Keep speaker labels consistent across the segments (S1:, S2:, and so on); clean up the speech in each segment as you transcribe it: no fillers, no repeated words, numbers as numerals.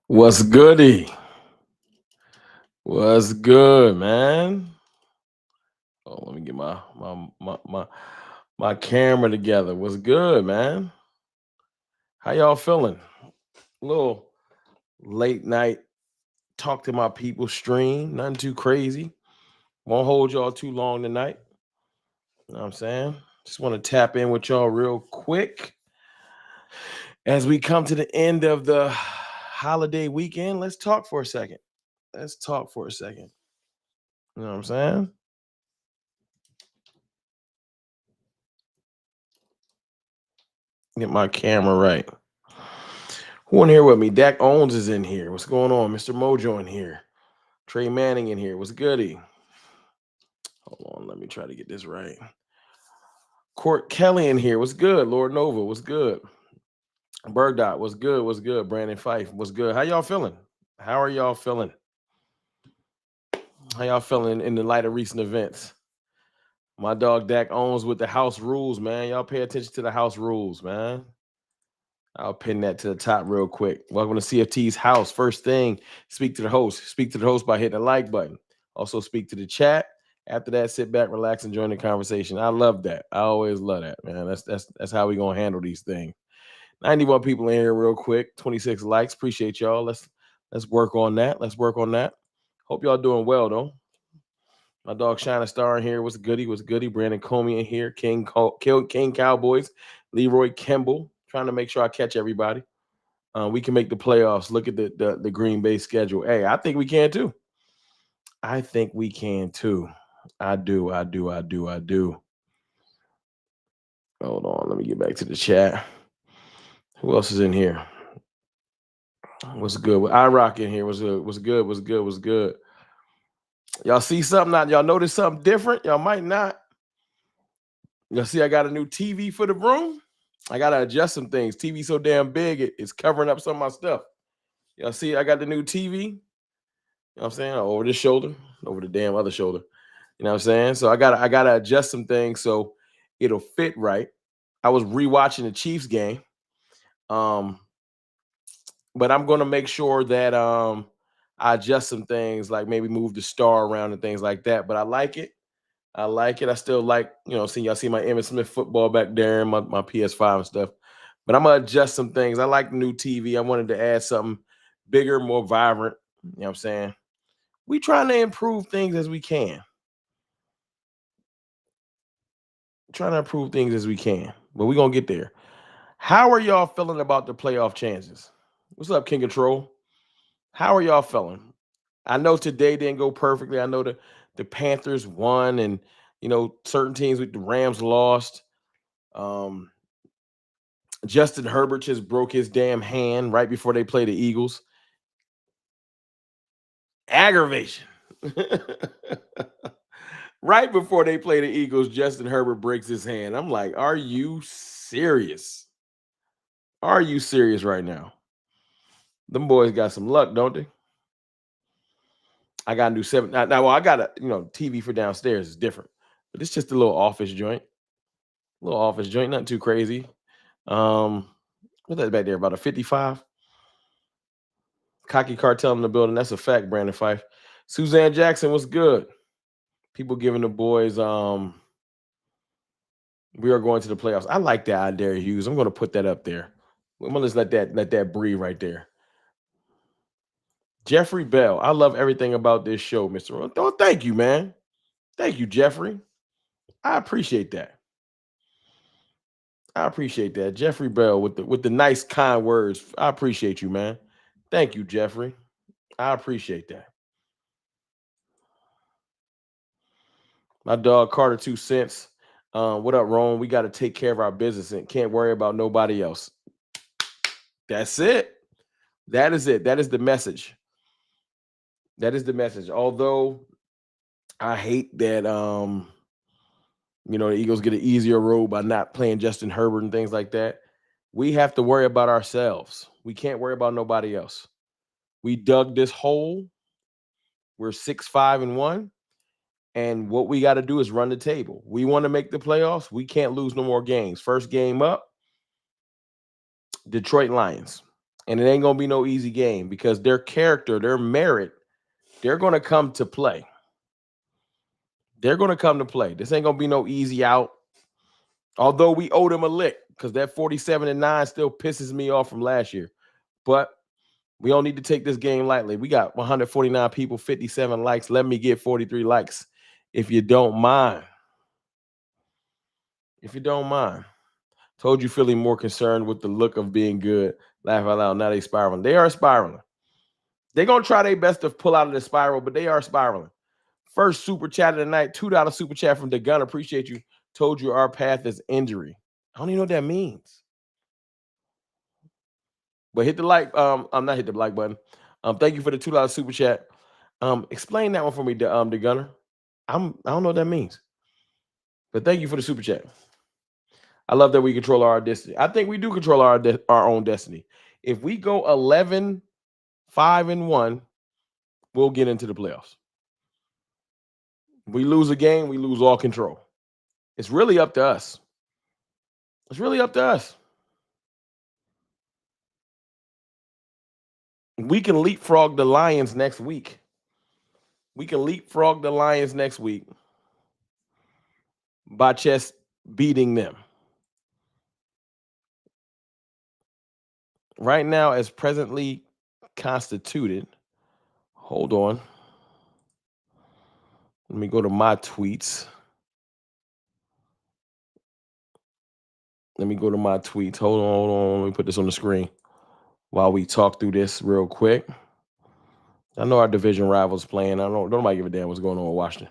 S1: What's goody? What's good, man? Oh, let me get my camera together. What's good, man? How y'all feeling? Little late night talk to my people stream. Nothing too crazy. Won't hold y'all too long tonight. You know what I'm saying? Just want to tap in with y'all real quick as we come to the end of the holiday weekend. Let's talk for a second. Let's talk for a second. You know what I'm saying? Get my camera right. Who in here with me? Dak Owens is in here. What's going on? Mr. Mojo in here. Trey Manning in here. What's goody? Hold on, let me try to get this right. Court Kelly in here. What's good? Lord Nova. What's good? Bird Dot. What's good? What's good? Brandon Fife. What's good? How y'all feeling? How are y'all feeling? How y'all feeling in the light of recent events? My dog Dak Owens with the house rules, man. Y'all pay attention to the house rules, man. I'll pin that to the top real quick. Welcome to CFT's house. First thing, speak to the host. Speak to the host by hitting the like button. Also, speak to the chat. After that, sit back, relax, and join the conversation. I love that. I always love that, man. That's how we gonna handle these things. 91 people in here, real quick. 26 likes. Appreciate y'all. Let's work on that. Let's work on that. Hope y'all doing well though. My dog Shina Star in here. What's goody? What's goody? Brandon Comey in here. King Cowboys. Leroy Kimball. Trying to make sure I catch everybody. We can make the playoffs. Look at the Green Bay schedule. Hey, I think we can too. I think we can too. I do. Hold on. Let me get back to the chat. Who else is in here? What's good? With iRock in here. What's good? What's good? What's good? What's good? Y'all see something? Not y'all notice something different? Y'all might not. Y'all see I got a new TV for the room. I gotta adjust some things. TV so damn big, it's covering up some of my stuff. Y'all see I got the new TV. You know what I'm saying? Over the shoulder, over the damn other shoulder. You know what I'm saying? So I gotta adjust some things so it'll fit right. I was rewatching the Chiefs game. Um, but I'm gonna make sure that I adjust some things, like maybe move the star around and things like that. But I like it. I like it. I still like, see y'all see my Emmitt Smith football back there and my PS5 and stuff. But I'm gonna adjust some things. I like the new TV. I wanted to add something bigger, more vibrant. You know what I'm saying? We trying to improve things as we can. Trying to improve things as we can, but we're gonna get there. How are y'all feeling about the playoff chances? What's up, King Control? How are y'all feeling? I know today didn't go perfectly. I know the Panthers won, and certain teams with the Rams lost. Um, Justin Herbert just broke his damn hand right before they play the Eagles. Aggravation. Right before they play the Eagles, Justin Herbert breaks his hand. I'm like, are you serious? Are you serious right now? Them boys got some luck, don't they? I got a new seven. Well, I got a TV for downstairs is different, but it's just a little office joint. Little office joint, nothing too crazy. What's that back there? About a 55. Cocky cartel in the building. That's a fact, Brandon Fife. Suzanne Jackson, what's good? People giving the boys we are going to the playoffs. I like that idea, Hughes. I'm gonna put that up there. I'm gonna just let that breathe right there. Jeffrey Bell. I love everything about this show, Mr. Oh, thank you, man. Thank you, Jeffrey. I appreciate that. I appreciate that. Jeffrey Bell with the nice, kind words. I appreciate you, man. Thank you, Jeffrey. I appreciate that. My dog Carter 2 cents. What up, Ron? We got to take care of our business and can't worry about nobody else. That's it. That is it. That is the message. That is the message. Although I hate that the Eagles get an easier road by not playing Justin Herbert and things like that. We have to worry about ourselves. We can't worry about nobody else. We dug this hole. We're 6-5-1. And what we got to do is run the table. We want to make the playoffs. We can't lose no more games. First game up, Detroit Lions. And it ain't going to be no easy game because their character, their merit, they're going to come to play. They're going to come to play. This ain't going to be no easy out. Although we owe them a lick because that 47-9 still pisses me off from last year. But we don't need to take this game lightly. We got 149 people, 57 likes. Let me get 43 likes if you don't mind. If you don't mind. Told you Philly more concerned with the look of being good. Laugh out loud. Now they spiraling. They are spiraling. They're going to try their best to pull out of the spiral, but they are spiraling. First super chat of the night, $2 super chat from the gun. Appreciate you. Told you our path is injury. I don't even know what that means. But hit the like. I'm not hit the like button. Thank you for the $2 super chat. Explain that one for me, the gunner. I don't know what that means. But thank you for the super chat. I love that we control our destiny. I think we do control our own destiny. If we go 11-5-1, we'll get into the playoffs. We lose a game, we lose all control. It's really up to us. It's really up to us. We can leapfrog the Lions next week. We can leapfrog the Lions next week by just beating them. Right now, as presently constituted, hold on. Let me go to my tweets. Hold on. Let me put this on the screen while we talk through this real quick. I know our division rivals playing. Don't nobody give a damn what's going on with Washington.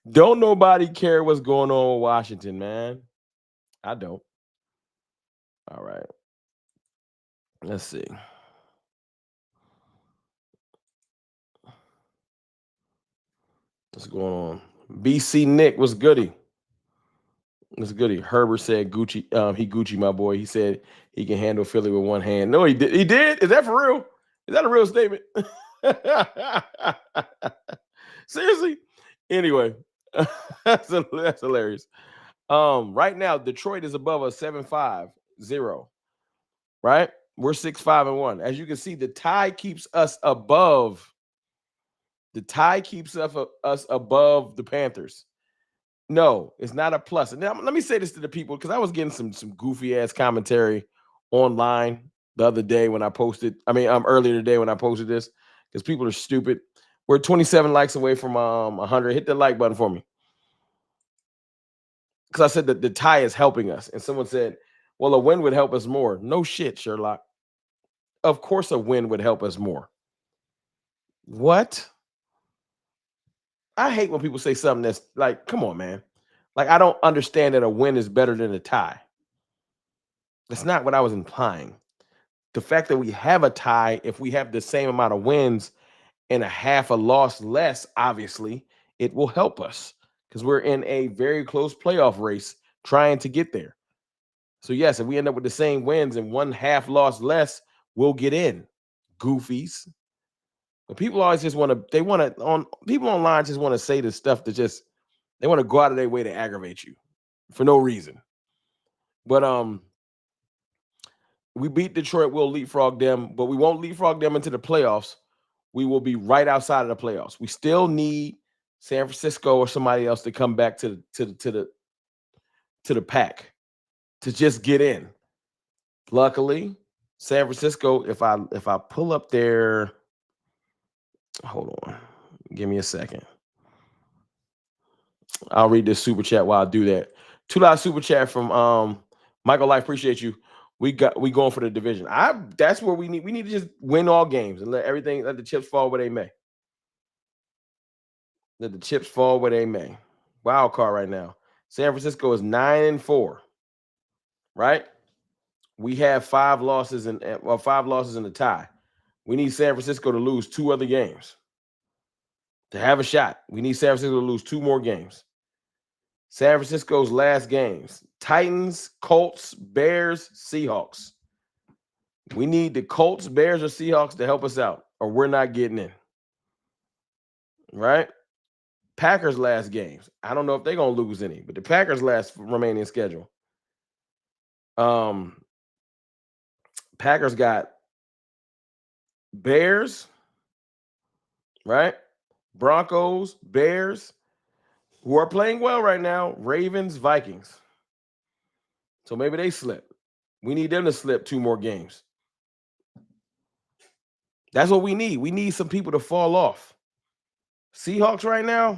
S1: Don't nobody care what's going on with Washington, man. I don't. All right. Let's see. What's going on? BC Nick, what's goody? What's goody? Herbert said Gucci. He Gucci, my boy. He said he can handle Philly with one hand. No, he did. He did? Is that for real? Is that a real statement? Seriously? Anyway, that's hilarious. Right now, Detroit is above us 7-5-0. Right? We're 6-5-1. As you can see, the tie keeps us above. The tie keeps us above the Panthers. No, it's not a plus. And now, let me say this to the people because I was getting some goofy ass commentary online the other day when I posted. Earlier today when I posted this because people are stupid. We're 27 likes away from 100. Hit the like button for me because I said that the tie is helping us, and someone said, "Well, a win would help us more." No shit, Sherlock. Of course, a win would help us more. What? I hate when people say something that's like, come on, man. Like, I don't understand that a win is better than a tie. That's not what I was implying. The fact that we have a tie, if we have the same amount of wins and a half a loss less, obviously, it will help us because we're in a very close playoff race trying to get there. So, yes, if we end up with the same wins and one half loss less, we'll get in. Goofies. But people always just people online just want to say the stuff that just they want to go out of their way to aggravate you for no reason. But we beat Detroit, we'll leapfrog them, but we won't leapfrog them into the playoffs. We will be right outside of the playoffs. We still need San Francisco or somebody else to come back to the pack to just get in. Luckily, San Francisco, if I pull up their hold on, give me a second. I'll read this super chat while I do that. $2 super chat from Michael Life. Appreciate you. We going for the division. That's where we need to just win all games and let the chips fall where they may. Let the chips fall where they may. Wild card right now. San Francisco is 9-4. Right? We have 5 losses in the tie. We need San Francisco to lose 2 other games to have a shot. We need San Francisco to lose 2 more games. San Francisco's last games: Titans, Colts, Bears, Seahawks. We need the Colts, Bears, or Seahawks to help us out, or we're not getting in. Right? Packers' last games. I don't know if they're going to lose any, but the Packers' last remaining schedule: Packers got Bears, right? Broncos, Bears, who are playing well right now. Ravens, Vikings. So maybe they slip. We need them to slip 2 more games. That's what we need. We need some people to fall off. Seahawks right now,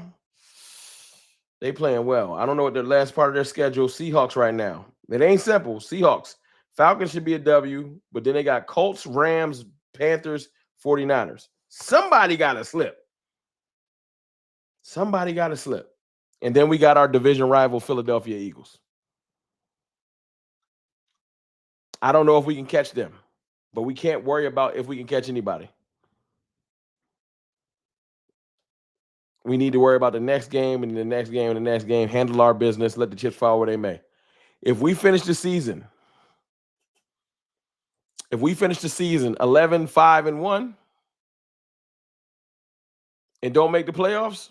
S1: they playing well. I don't know what the last part of their schedule. Seahawks right now. It ain't simple. Seahawks. Falcons should be a W, but then they got Colts, Rams, Panthers, 49ers. Somebody got to slip. Somebody got to slip. And then we got our division rival, Philadelphia Eagles. I don't know if we can catch them, but we can't worry about if we can catch anybody. We need to worry about the next game and the next game and the next game. Handle our business. Let the chips fall where they may. If we finish the season 11-5-1 and don't make the playoffs,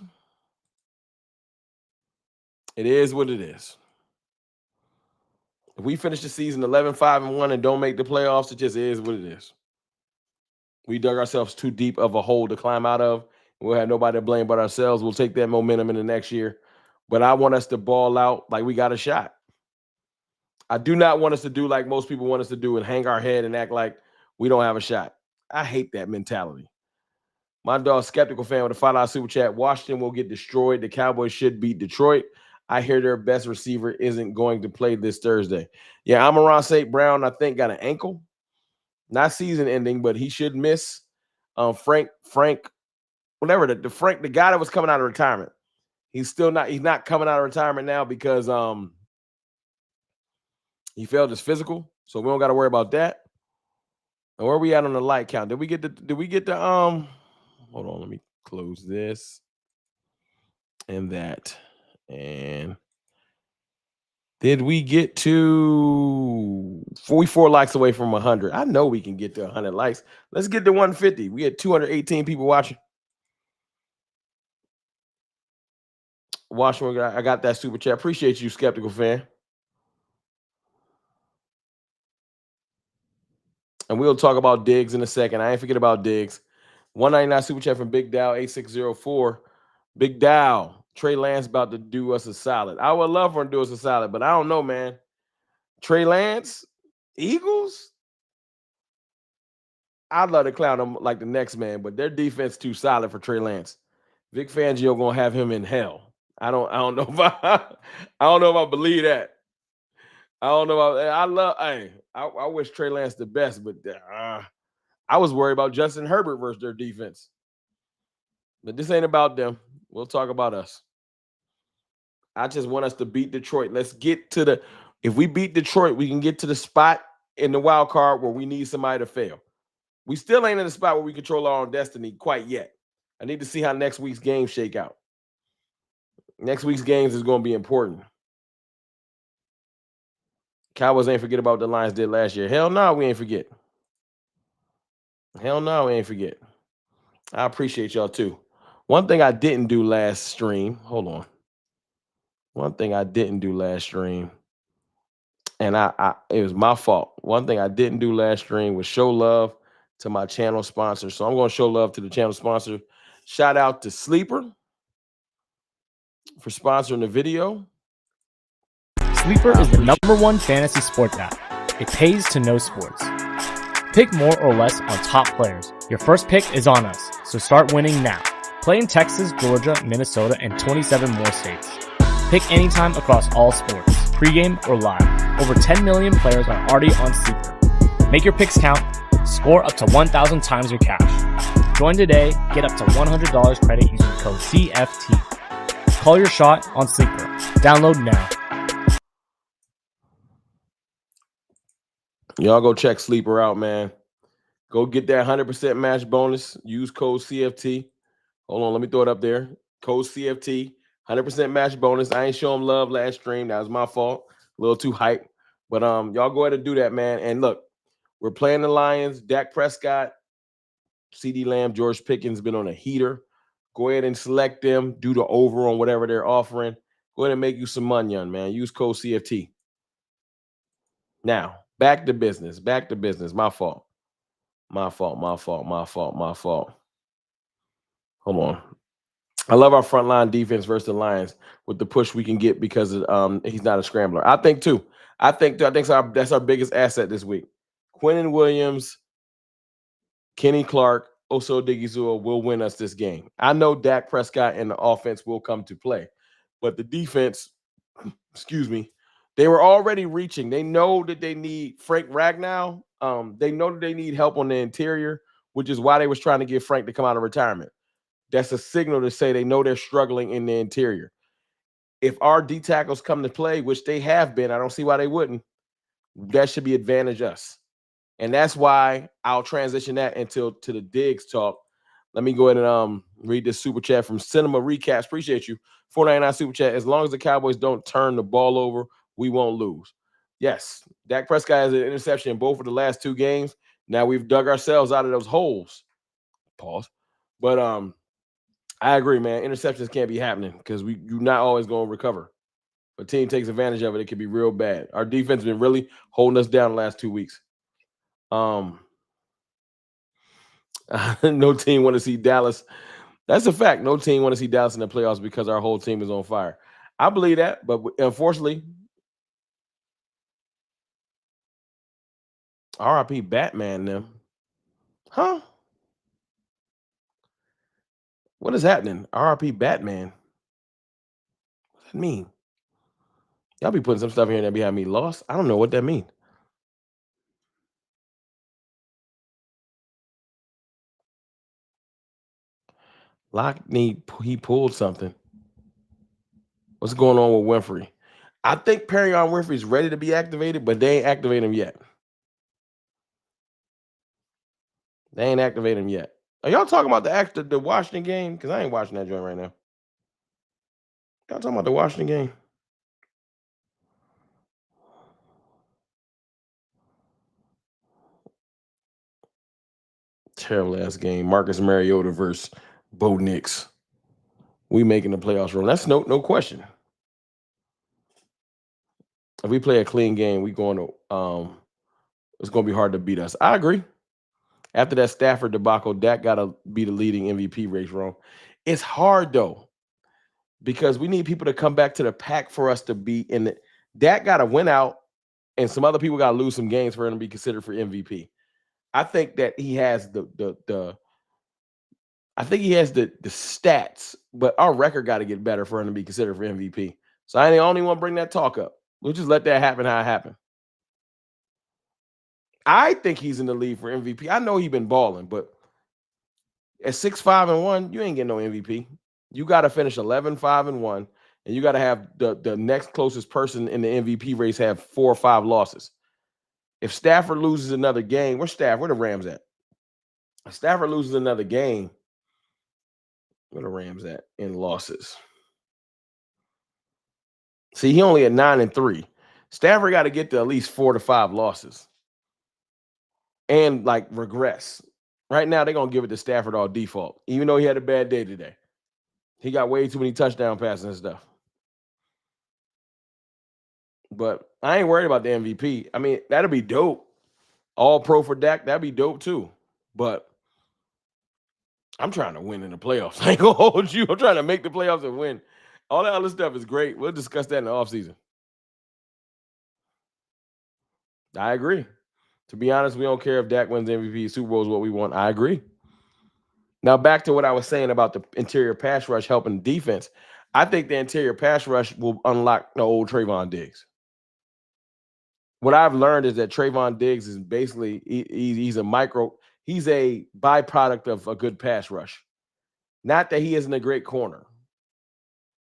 S1: it is what it is. If we finish the season 11-5-1 and don't make the playoffs, it just is what it is. We dug ourselves too deep of a hole to climb out of. We'll have nobody to blame but ourselves. We'll take that momentum in the next year. But I want us to ball out like we got a shot. I do not want us to do like most people want us to do and hang our head and act like we don't have a shot. I hate that mentality. My dog, Skeptical Fan with a $5 super chat. Washington will get destroyed. The Cowboys should beat Detroit. I hear their best receiver isn't going to play this Thursday. Yeah, Amon-Ra St. Brown, I think, got an ankle. Not season ending, but he should miss. Frank, whatever, the guy that was coming out of retirement. He's not coming out of retirement now because he failed his physical. So we don't got to worry about that. And where are we at on the light count? Did we get the hold on, let me close this and that. And did we get to 44 likes away from 100? I know we can get to 100 likes. Let's get to 150. We had 218 people watching. I got that super chat. Appreciate you, Skeptical Fan. And we'll talk about Diggs in a second. I ain't forget about Diggs. 199 super chat from Big Dow 8604. Big Dow, Trey Lance about to do us a solid. I would love for him to do us a solid, but I don't know, man. Trey Lance, Eagles? I'd love to clown them like the next man, but their defense too solid for Trey Lance. Vic Fangio gonna have him in hell. I don't know if I believe that. I don't know. I wish Trey Lance the best, but I was worried about Justin Herbert versus their defense. But this ain't about them. We'll talk about us. I just want us to beat Detroit. Let's get to if we beat Detroit, we can get to the spot in the wild card where we need somebody to fail. We still ain't in the spot where we control our own destiny quite yet. I need to see how next week's games shake out. Next week's games is going to be important. Cowboys ain't forget about what the Lions did last year. Hell no, we ain't forget. Hell no, we ain't forget. I appreciate y'all too. One thing I didn't do last stream. Hold on. One thing I didn't do last stream, and it was my fault. One thing I didn't do last stream was show love to my channel sponsor. So I'm going to show love to the channel sponsor. Shout out to Sleeper for sponsoring the video.
S2: Sleeper is the #1 fantasy sports app. It pays to know sports. Pick more or less on top players. Your first pick is on us, so start winning now. Play in Texas, Georgia, Minnesota, and 27 more states. Pick anytime across all sports, pregame or live. Over 10 million players are already on Sleeper. Make your picks count. Score up to 1,000 times your cash. Join today. Get up to $100 credit using code CFT. Call your shot on Sleeper. Download now.
S1: Y'all go check Sleeper out, man. Go get that 100% match bonus. Use code CFT. Hold on, let me throw it up there. Code CFT, 100% match bonus. I ain't show them love last stream. That was my fault. A little too hype. But y'all go ahead and do that, man. And look, we're playing the Lions. Dak Prescott, CeeDee Lamb, George Pickens been on a heater. Go ahead and select them. Do the over on whatever they're offering. Go ahead and make you some money, young man. Use code CFT. Now, back to business. Back to business. My fault. My fault. My fault. My fault. My fault. Hold on. I love our front line defense versus the Lions with the push we can get because he's not a scrambler. I think too. That's our biggest asset this week. Quinnen Williams, Kenny Clark, Oso Digizua will win us this game. I know Dak Prescott and the offense will come to play, but the defense, excuse me, they were already reaching. They know that they need Frank Ragnow. They know that they need help on the interior, which is why they was trying to get Frank to come out of retirement. That's a signal to say they know they're struggling in the interior. If our D tackles come to play, which they have been, I don't see why they wouldn't. That should be advantage us. And that's why I'll transition that to the Diggs talk. Let me go ahead and read this super chat from Cinema Recaps. Appreciate you. 499 super chat. As long as the Cowboys don't turn the ball over, we won't lose. Yes, Dak Prescott has an interception in both of the last two games. Now we've dug ourselves out of those holes. Pause. But I agree, man. Interceptions can't be happening because you're not always going to recover. If a team takes advantage of it, it could be real bad. Our defense has been really holding us down the last 2 weeks. No team want to see Dallas. That's a fact. No team want to see Dallas in the playoffs because our whole team is on fire. I believe that, but unfortunately, RIP Batman them. Huh? What is happening? RIP Batman. What does that mean? Y'all be putting some stuff here that be having me lost. I don't know what that means. Lockney, he pulled something. What's going on with Winfrey? I think Perrion Winfrey's ready to be activated, but they ain't activated him yet. They ain't activated him yet. Are y'all talking about the Washington game? Because I ain't watching that joint right now. Y'all talking about the Washington game? Terrible ass game. Marcus Mariota versus Bo Nix. We making the playoffs run. That's no question. If we play a clean game, we going to it's going to be hard to beat us. I agree. After that Stafford debacle, Dak got to be the leading MVP race, wrong. It's hard though because we need people to come back to the pack for us to be in it. Dak got to win out, and some other people got to lose some games for him to be considered for MVP. I think that he has the stats, but our record got to get better for him to be considered for MVP. So I only want to bring that talk up. We'll just let that happen how it happened. I think he's in the lead for MVP. I know he's been balling, but at 6-5-1, you ain't getting no MVP. You got to finish 11-5-1, and you got to have the next closest person in the MVP race have 4 or 5 losses. If Stafford loses another game, where's Stafford? Where the Rams at? If Stafford loses another game, where the Rams at in losses? See, he only at 9-3. Stafford got to get to at least 4 to 5 losses and like regress. Right now, they're gonna give it to Stafford all default, even though he had a bad day today. He got way too many touchdown passes and stuff. But I ain't worried about the MVP. I mean, that'd be dope. All pro for Dak, that'd be dope too. But I'm trying to win in the playoffs. I ain't gonna hold you. I'm trying to make the playoffs and win. All that other stuff is great. We'll discuss that in the offseason. I agree. To be honest, we don't care if Dak wins MVP. Super Bowl is what we want. I agree. Now, back to what I was saying about the interior pass rush helping defense. I think the interior pass rush will unlock the old Trevon Diggs. What I've learned is that Trevon Diggs is basically he's a byproduct of a good pass rush. Not that he isn't a great corner.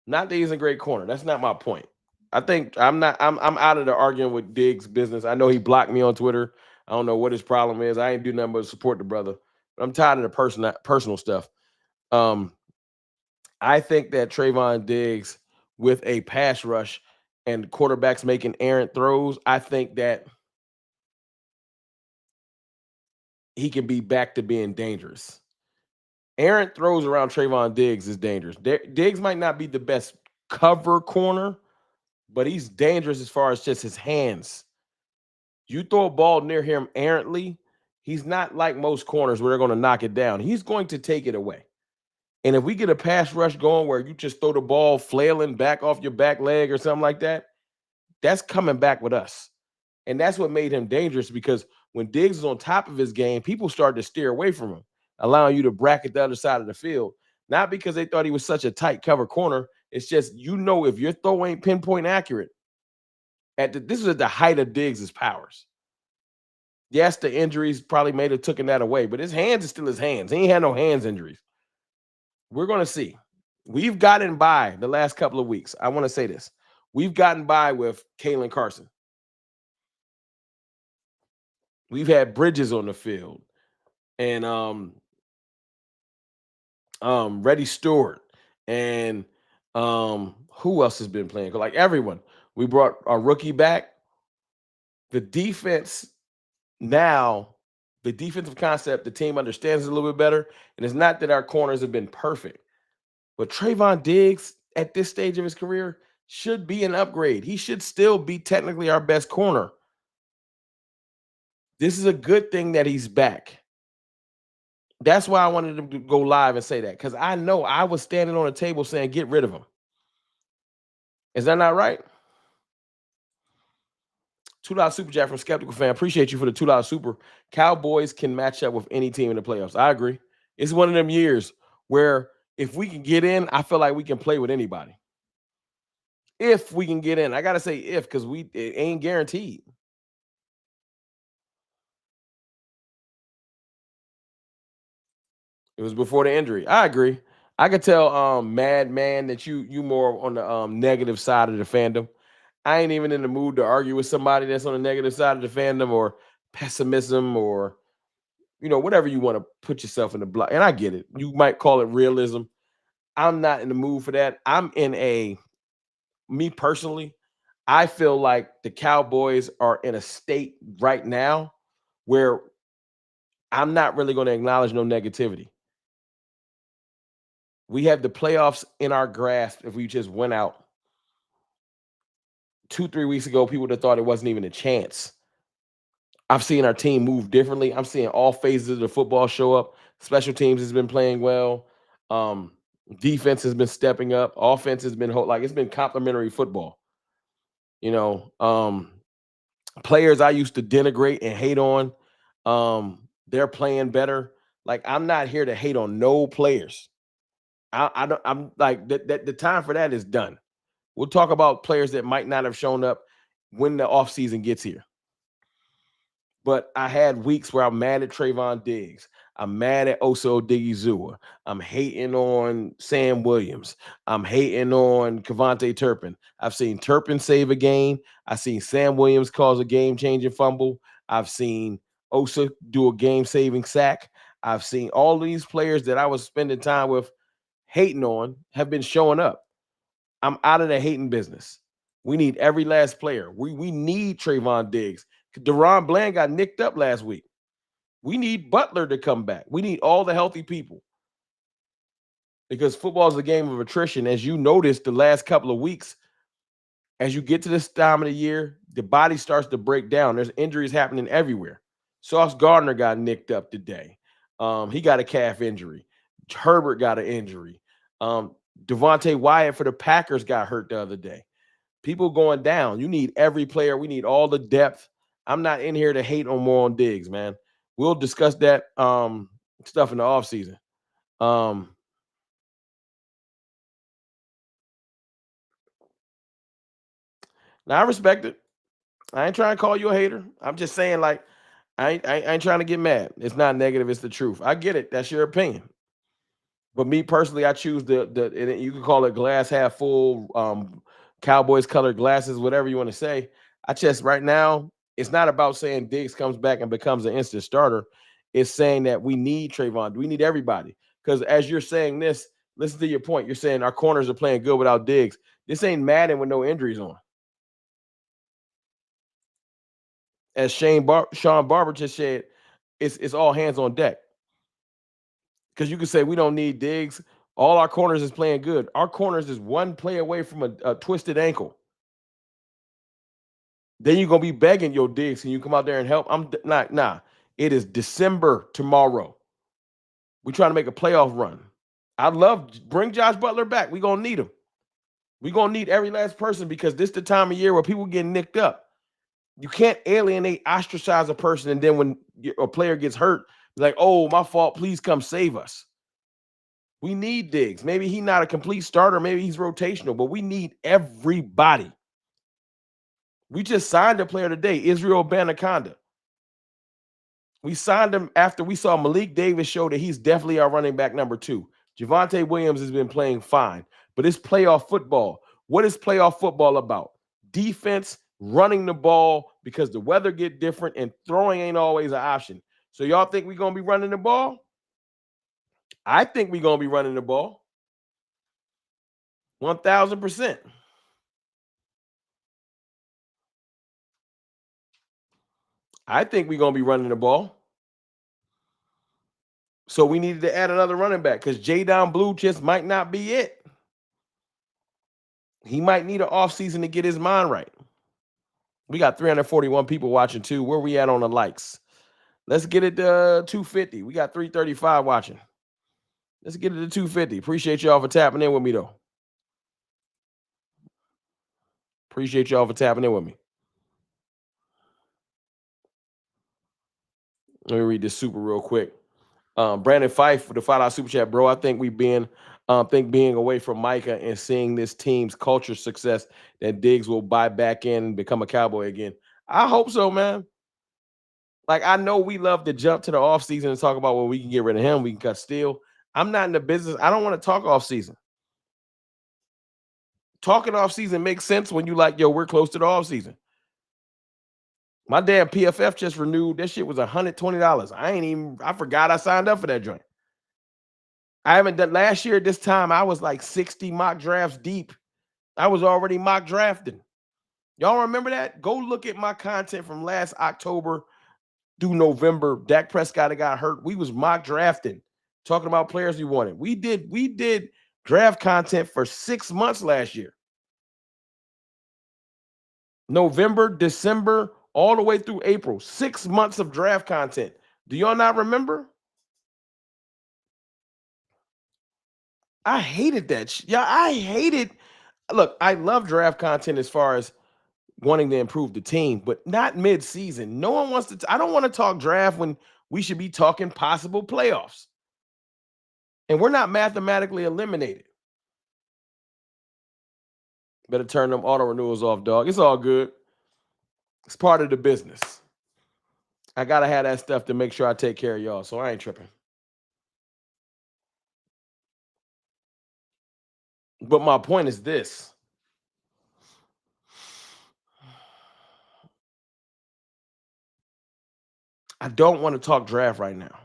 S1: Not that he's a great corner. That's not my point. I think I'm out of the arguing with Diggs business. I know he blocked me on Twitter. I don't know what his problem is. I ain't do nothing but support the brother. But I'm tired of the personal stuff. I think that Trevon Diggs with a pass rush and quarterbacks making errant throws, I think that he can be back to being dangerous. Errant throws around Trevon Diggs is dangerous. Diggs might not be the best cover corner, but he's dangerous as far as just his hands. You throw a ball near him errantly, he's not like most corners where they're going to knock it down. He's going to take it away. And if we get a pass rush going where you just throw the ball flailing back off your back leg or something like that, that's coming back with us. And that's what made him dangerous, because when Diggs is on top of his game, people started to steer away from him, allowing you to bracket the other side of the field. Not because they thought he was such a tight cover corner. It's just, if your throw ain't pinpoint accurate, this was at the height of Diggs' powers. Yes, the injuries probably may have taken that away, but his hands is still his hands. He ain't had no hands injuries. We're going to see. We've gotten by the last couple of weeks. I want to say this. We've gotten by with Kalen Carson. We've had Bridges on the field, and Reddy Stewart, and who else has been playing? Like everyone. We brought our rookie back. The defense now, the defensive concept, the team understands it a little bit better. And it's not that our corners have been perfect, but Trevon Diggs at this stage of his career should be an upgrade. He should still be technically our best corner. This is a good thing that he's back. That's why I wanted him to go live and say that, because I know I was standing on a table saying, get rid of him. Is that not right? $2 super chat from Skeptical Fan. Appreciate you for the $2 super. Cowboys can match up with any team in the playoffs. I agree. It's one of them years where if we can get in, I feel like we can play with anybody. If we can get in. I got to say if, because it ain't guaranteed. It was before the injury. I agree. I could tell, Madman, that you more on the negative side of the fandom. I ain't even in the mood to argue with somebody that's on the negative side of the fandom, or pessimism, or whatever you want to put yourself in the block. And I get it. You might call it realism. I'm not in the mood for that. Me personally, I feel like the Cowboys are in a state right now where I'm not really going to acknowledge no negativity. We have the playoffs in our grasp. If we just went out 2-3 weeks ago, people would have thought it wasn't even a chance. I've seen our team move differently. I'm seeing all phases of the football show up. Special teams has been playing well. Defense has been stepping up. Offense has been it's been complimentary football. Players I used to denigrate and hate on, they're playing better. Like, I'm not here to hate on no players. I'm like that. The time for that is done. We'll talk about players that might not have shown up when the offseason gets here. But I had weeks where I'm mad at Trevon Diggs. I'm mad at Osa Odigizua. I'm hating on Sam Williams. I'm hating on Kevontae Turpin. I've seen Turpin save a game. I've seen Sam Williams cause a game-changing fumble. I've seen Osa do a game-saving sack. I've seen all these players that I was spending time with hating on have been showing up. I'm out of the hating business. We need every last player. We need Trevon Diggs. Deron Bland got nicked up last week. We need Butler to come back. We need all the healthy people, because football is a game of attrition. As you noticed the last couple of weeks, as you get to this time of the year, the body starts to break down. There's injuries happening everywhere. Sauce Gardner got nicked up today. He got a calf injury. Herbert got an injury. Devontae Wyatt for the Packers got hurt the other day. People going down. You need every player. We need all the depth. I'm not in here to hate on Diggs, man. We'll discuss that stuff in the offseason. Now, I respect it. I ain't trying to call you a hater. I'm just saying, like, I ain't trying to get mad. It's not negative. It's the truth. I get it. That's your opinion. But me personally, I choose and you can call it glass half full, Cowboys colored glasses, whatever you want to say. I just right now, it's not about saying Diggs comes back and becomes an instant starter. It's saying that we need Trevon. We need everybody. Because as you're saying this, listen to your point. You're saying our corners are playing good without Diggs. This ain't Madden with no injuries on. As Sean Barber just said, it's all hands on deck. Because you can say we don't need Diggs. All our corners is playing good. Our corners is one play away from a twisted ankle. Then you're gonna be begging your Diggs, can you come out there and help? I'm not. Nah. It is December tomorrow. We trying to make a playoff run. I'd love bring Josh Butler back. We gonna need him. We gonna need every last person because this the time of year where people get nicked up. You can't alienate, ostracize a person, and then when a player gets hurt, like, oh, my fault. Please come save us. We need Diggs. Maybe he's not a complete starter. Maybe he's rotational, but we need everybody. We just signed a player today, Israel Banaconda. We signed him after we saw Malik Davis show that he's definitely our running back number 2. Javonte Williams has been playing fine, but it's playoff football. What is playoff football about? Defense, running the ball because the weather get different and throwing ain't always an option. So y'all think we're going to be running the ball? I think we're going to be running the ball. 1,000%. I think we're going to be running the ball. So we needed to add another running back because J-Down Blue just might not be it. He might need an offseason to get his mind right. We got 341 people watching too. Where we at on the likes? Let's get it to 250. We got 335 watching. Let's get it to 250. Appreciate y'all for tapping in with me, though. Appreciate y'all for tapping in with me. Let me read this super real quick. Brandon Fife for the $5 super chat, bro. I think being away from Micah and seeing this team's culture success that Diggs will buy back in and become a Cowboy again. I hope so, man. Like, I know we love to jump to the offseason and talk about, well, we can get rid of him, we can cut Steele. I'm not in the business. I don't want to talk offseason. Talking offseason makes sense when you like, yo, we're close to the offseason. My damn PFF just renewed. That shit was $120. I forgot I signed up for that joint. I haven't done last year. This time I was like 60 mock drafts deep. I was already mock drafting. Y'all remember that? Go look at my content from last October through November. Dak Prescott got hurt. We was mock drafting, talking about players we wanted. We did draft content for 6 months last year. November, December, all the way through April. 6 months of draft content. Do y'all not remember? I hated that. Yeah, I hated. Look, I love draft content as far as wanting to improve the team, but not mid-season. No one wants to. I don't want to talk draft when we should be talking possible playoffs. And we're not mathematically eliminated. Better turn them auto renewals off, dog. It's all good. It's part of the business. I got to have that stuff to make sure I take care of y'all, so I ain't tripping. But my point is this. I don't want to talk draft right now.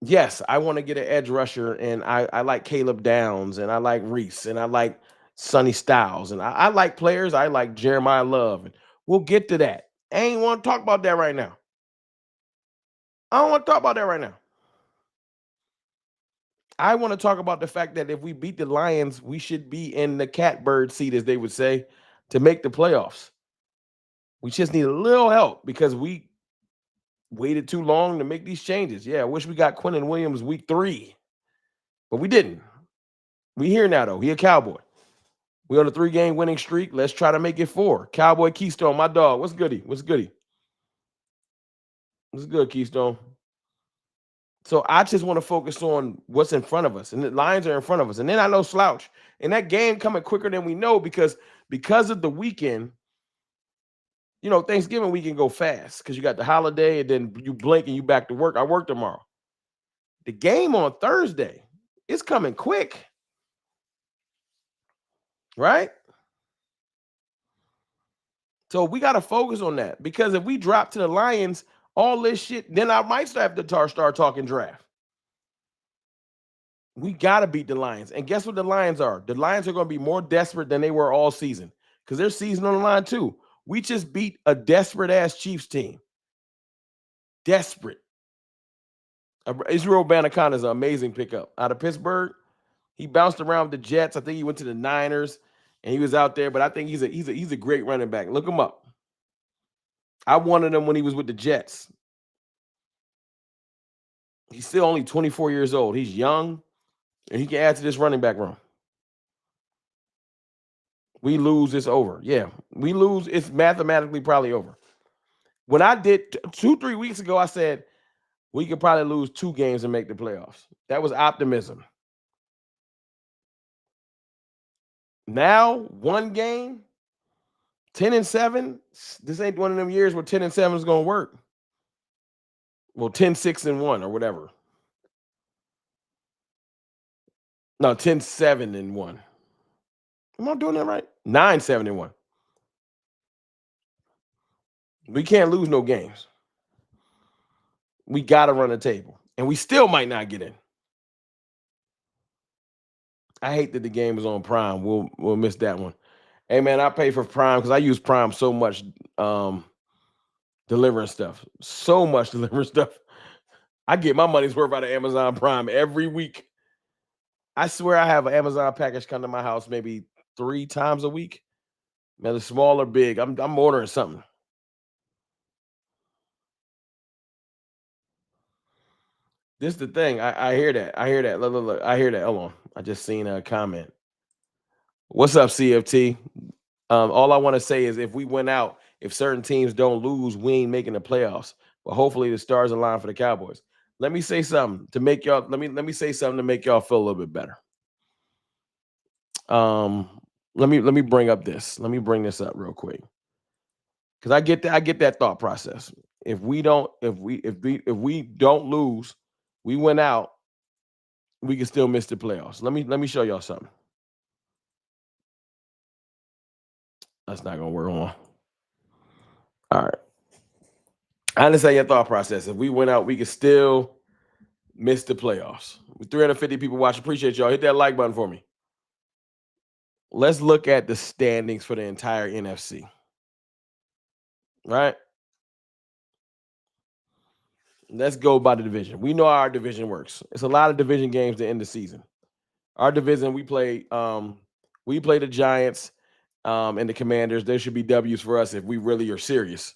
S1: Yes, I want to get an edge rusher, and I like Caleb Downs, and I like Reese, and I like Sonny Styles, and I like players. I like Jeremiah Love, and we'll get to that. I ain't want to talk about that right now. I don't want to talk about that right now. I want to talk about the fact that if we beat the Lions, we should be in the catbird seat, as they would say, to make the playoffs. We just need a little help because we waited too long to make these changes. Yeah, I wish we got Quinnen Williams week 3, but we didn't. We here now, though. He a Cowboy. We on a 3-game winning streak. Let's try to make it 4. Cowboy Keystone, my dog. What's goody? What's goody? What's good, Keystone? So I just want to focus on what's in front of us, and the Lions are in front of us. And then I know slouch, and that game coming quicker than we know because of the weekend. You know, Thanksgiving weekend go fast because you got the holiday, and then you blink and you back to work. I work tomorrow. The game on Thursday, it's coming quick, right? So we got to focus on that because if we drop to the Lions, all this shit, then I might have to start talking draft. We got to beat the Lions. And guess what the Lions are? The Lions are going to be more desperate than they were all season because their season on the line too. We just beat a desperate-ass Chiefs team. Desperate. Israel Banacon is an amazing pickup. Out of Pittsburgh, he bounced around with the Jets. I think he went to the Niners, and he was out there. But I think he's a great running back. Look him up. I wanted him when he was with the Jets. He's still only 24 years old. He's young, and he can add to this running back room. We lose, it's over. Yeah, we lose, it's mathematically probably over. When I did 2-3 weeks ago, I said we could probably lose 2 games and make the playoffs. That was optimism. Now, 1 game, 10-7. This ain't one of them years where 10-7 is going to work. Well, 10-6-1 or whatever. No, 10-7-1. Am I doing that right? 9-7-1. We can't lose no games. We got to run the table. And we still might not get in. I hate that the game is on Prime. We'll miss that one. Hey, man, I pay for Prime because I use Prime so much delivering stuff. So much delivering stuff. I get my money's worth out of Amazon Prime every week. I swear I have an Amazon package come to my house maybe 3 times a week. Man, it's small or big. I'm ordering something. This is the thing. I hear that. I hear that. Look. I hear that. Hold on. I just seen a comment. What's up, CFT? All I want to say is if we win out, if certain teams don't lose, we ain't making the playoffs. But hopefully the stars align for the Cowboys. Let me say something to make y'all. Let me say something to make y'all feel a little bit better. Let me bring up this. Let me bring this up real quick. Because I get that thought process. If we don't lose, we win out, we can still miss the playoffs. Let me show y'all something. That's not gonna work on. All right. I understand your thought process. If we win out, we can still miss the playoffs. With 350 people watching, appreciate y'all. Hit that like button for me. Let's look at the standings for the entire NFC. Right? Let's go by the division. We know how our division works. It's a lot of division games to end the season. Our division, we play the Giants and the Commanders. There should be W's for us if we really are serious.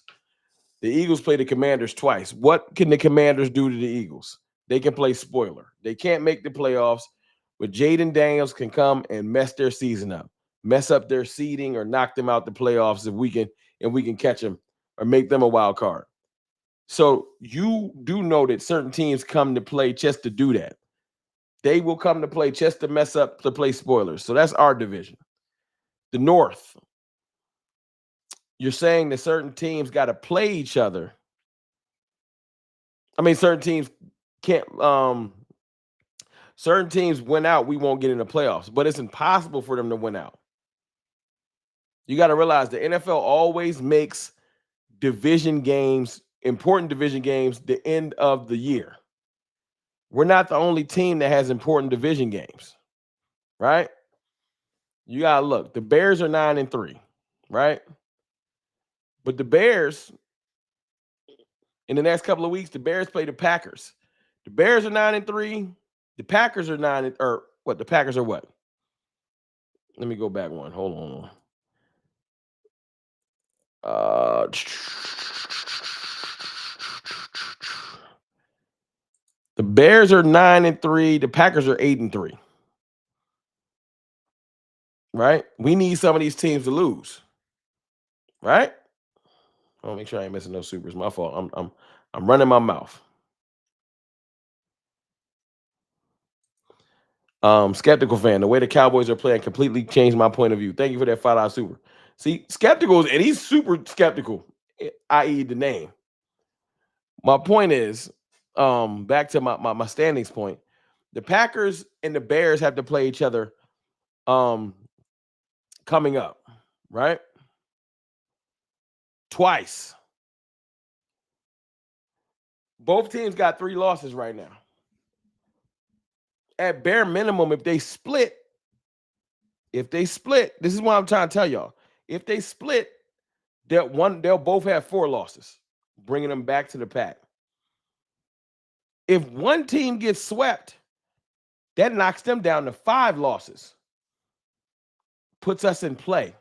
S1: The Eagles play the Commanders twice. What can the Commanders do to the Eagles? They can play spoiler. They can't make the playoffs, but Jaden Daniels can come and mess their season up, mess up their seeding, or knock them out the playoffs if we can catch them or make them a wild card. So you do know that certain teams come to play just to do that. They will come to play just to mess up to play spoilers. So that's our division. The North. You're saying that certain teams got to play each other. I mean, certain teams can't. Certain teams win out, we won't get in the playoffs, but it's impossible for them to win out. You got to realize the NFL always makes division games, important division games, the end of the year. We're not the only team that has important division games, right? You got to look. The Bears are 9-3, right? But the Bears, in the next couple of weeks, the Bears play the Packers. The Bears are 9-3. The Packers are 9, or what? The Packers are what? Let me go back one. Hold on. The Bears are 9-3. The Packers are 8-3. Right? We need some of these teams to lose. Right? I want to make sure I ain't missing no supers. My fault. I'm running my mouth. Skeptical fan, the way the Cowboys are playing completely changed my point of view. Thank you for that $5 super. See, skeptical, and he's super skeptical, i.e. the name. My point is, back to my standings point, the Packers and the Bears have to play each other coming up, right? Twice. Both teams got 3 losses right now. At bare minimum, if they split, this is what I'm trying to tell y'all. If they split, they'll both have 4 losses, bringing them back to the pack. If one team gets swept, that knocks them down to 5 losses, puts us in play.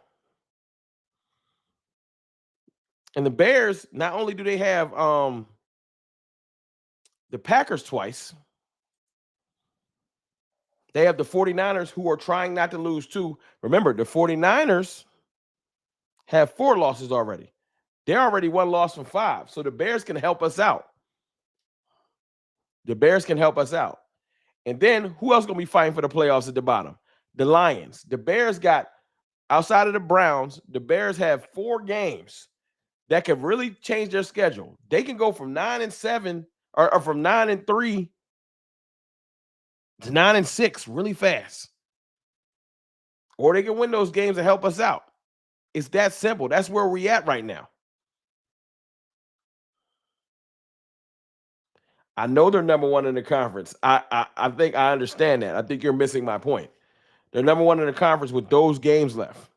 S1: And the Bears, not only do they have the Packers twice, they have the 49ers who are trying not to lose too. Remember, the 49ers have 4 losses already. They're already 1 loss from 5. So the Bears can help us out. The Bears can help us out. And then who else going to be fighting for the playoffs at the bottom? The Lions. The Bears got, outside of the Browns, the Bears have 4 games that can really change their schedule. They can go from 9-7 or from 9-3 to 9-6 really fast. Or they can win those games and help us out. It's that simple. That's where we're at right now. I know they're number 1 in the conference. I think I understand that. I think you're missing my point. They're number 1 in the conference with those games left.